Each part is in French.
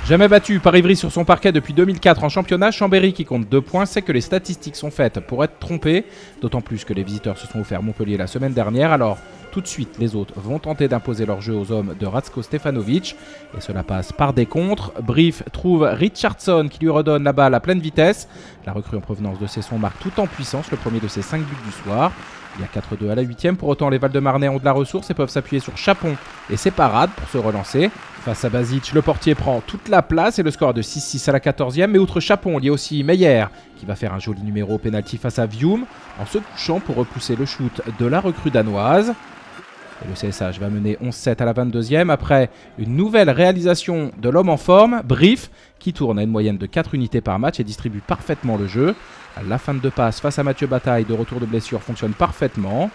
Jamais battu par Ivry sur son parquet depuis 2004 en championnat, Chambéry, qui compte 2 points, sait que les statistiques sont faites pour être trompées, d'autant plus que les visiteurs se sont offert Montpellier la semaine dernière. Alors tout de suite, les autres vont tenter d'imposer leur jeu aux hommes de Ratko Stefanovic, et cela passe par des contres. Brief trouve Richardson qui lui redonne la balle à pleine vitesse. La recrue en provenance de Cesson marque tout en puissance le premier de ses 5 buts du soir. Il y a 4-2 à la 8e, pour autant les Val-de-Marnais ont de la ressource et peuvent s'appuyer sur Chapon et ses parades pour se relancer. Face à Basic, le portier prend toute la place et le score de 6-6 à la 14e. Mais outre Chapon, il y a aussi Meyer qui va faire un joli numéro au pénalty face à Vium en se couchant pour repousser le shoot de la recrue danoise. Et le CSH va mener 11-7 à la 22e après une nouvelle réalisation de l'homme en forme, Brief, qui tourne à une moyenne de 4 unités par match et distribue parfaitement le jeu. La fin de passe face à Mathieu Bataille de retour de blessure fonctionne parfaitement.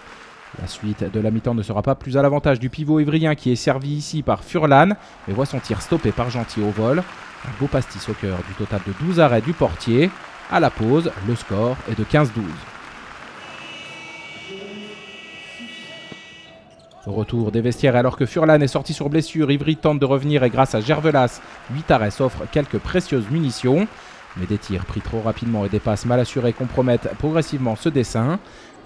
La suite de la mi-temps ne sera pas plus à l'avantage du pivot ivrien qui est servi ici par Furlan, mais voit son tir stoppé par Gentil au vol. Un beau pastis au cœur du total de 12 arrêts du portier. À la pause, le score est de 15-12. Au retour des vestiaires, alors que Furlan est sorti sur blessure, Ivry tente de revenir et grâce à Gervelas, 8 arrêts s'offre quelques précieuses munitions. Mais des tirs pris trop rapidement et des passes mal assurées compromettent progressivement ce dessin.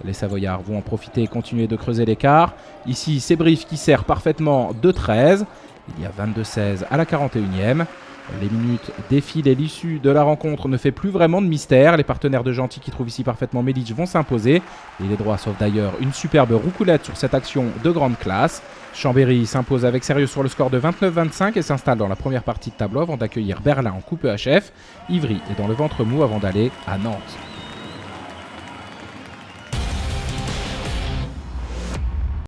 Les Savoyards vont en profiter et continuer de creuser l'écart. Ici, c'est Brief qui sert parfaitement de 13. Il y a 22-16 à la 41e. Les minutes défilent et l'issue de la rencontre ne fait plus vraiment de mystère. Les partenaires de Gentil qui trouvent ici parfaitement Medic vont s'imposer. Et les droits sauvent d'ailleurs une superbe roucoulette sur cette action de grande classe. Chambéry s'impose avec sérieux sur le score de 29-25 et s'installe dans la première partie de tableau avant d'accueillir Berlin en coupe EHF. Ivry est dans le ventre mou avant d'aller à Nantes.